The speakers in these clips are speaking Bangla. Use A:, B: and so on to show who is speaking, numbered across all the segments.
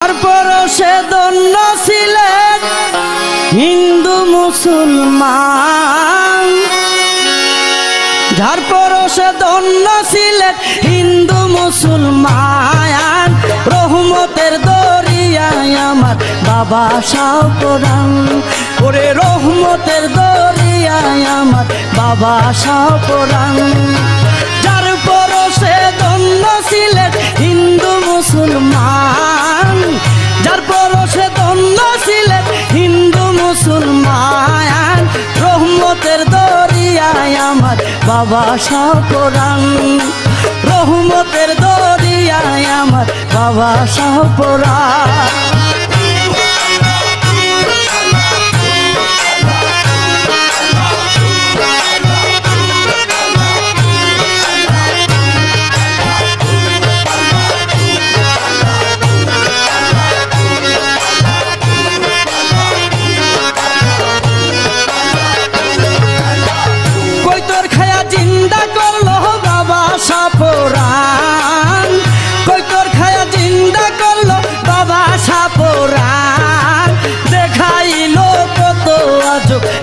A: তারপর সে দন্য ছিলেন হিন্দু মুসলমান, তারপর সে দন্য ছিলেন হিন্দু মুসলমান। রহমতের দরিয়ায় আমার বাবা শাহ পরাণ, ওরে রহমতের দরিয়ায় আমার বাবা শাহ পরাণ। তারপর সে দন্য ছিলেন হিন্দু মুসলমান, তারপর সে দন্য ছিলেন হিন্দু মুসলমান। রহমতের দরিয়ায় আমার বাবা শাহ পরাণ, রহমতের দরিয়ায় আমার বাবা শাহ পরাণ।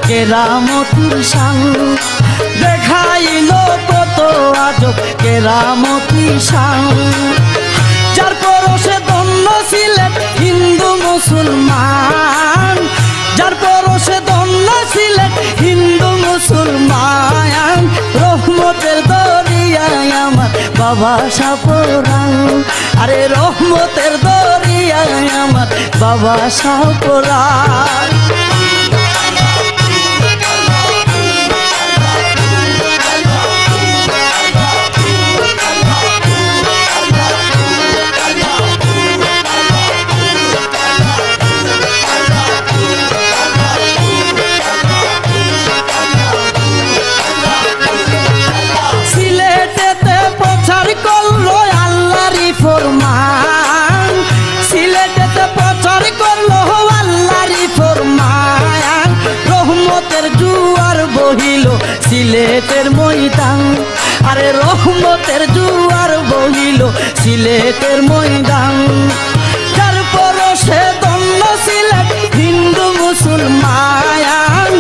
A: কেরামতির শান দেখাইল কত আজব কেরামতির শান। যার পরশে দন্য ছিলেন হিন্দু মুসলমান, যার পরশে দন্য ছিলেন হিন্দু মুসলমান। রহমতের দরিয়ায় আমার বাবা শাহ পরাণ, আরে রহমতের দরিয়ায় আমার বাবা শাহ পরাণ। সিলেটের ময়দান, আরে রহমতের জুয়ার বহিল সিলেটের ময়দান। তারপর সে দন্য ছিলেন হিন্দু মুসলমান,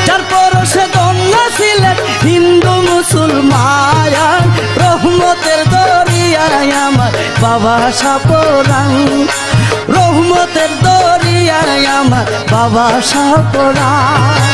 A: তারপর সে দন্য ছিলেন হিন্দু মুসলমান। রহমতের দরিয়ায় আমার বাবা শাহ পরাণ, রহমতের দরিয়ায় আমার বাবা শাহ পরাণ।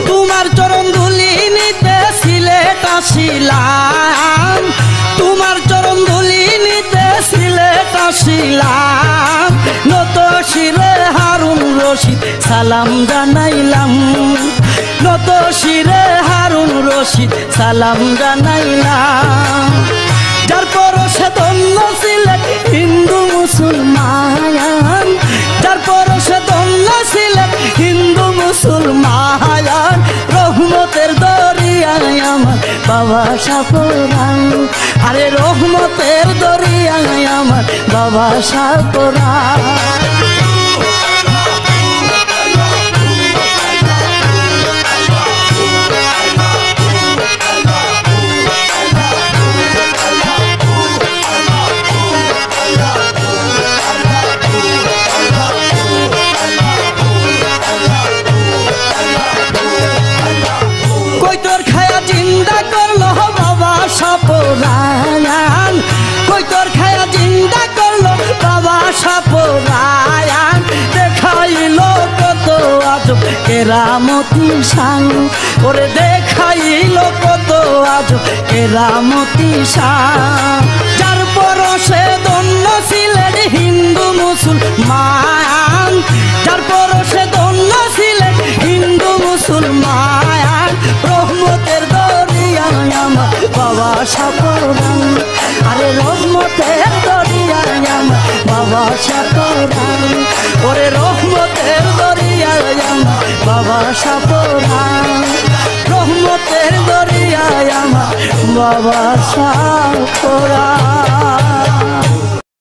A: তোমার চরণ ধুলি নিতে সিলেট আসিলাম, নত শিরে হারুন রশিদ সালাম জানাইলাম, নত শিরে হারুন রশিদ সালাম জানাইলাম। যার পরশে দন্য ছিলেন হিন্দু মুসলমান, যার পরশে দন্য ছিলেন হিন্দু মুসলমান। রহমতের দরিয়ায় আমার বাবা শাহ পরাণ, আরে রহমতের দরিয়ায় আমার বাবা শাহ পরাণ। কই তোর খায়া জিন্দা করলো বাবা শাহ পরাণ। দেখাইল কত আজব কেরামতি শান, ওরে দেখাইল কত আজব কেরামতি শান। যার পরশে দন্য ছিলেন হিন্দু মুসলমান, যার পরশে দন্য ছিলেন হিন্দু মুসলমান। রহমতের দরিয়ায় আমার বাবা শাহ পরাণ, আরে রহমতের দরিয়ায় আমার বাবা শাহ পরাণ, ওরে রহমতের দরিয়ায় আমার বাবা শাহ পরাণ, রহমতের দরিয়ায় আমার বাবা সাপরা।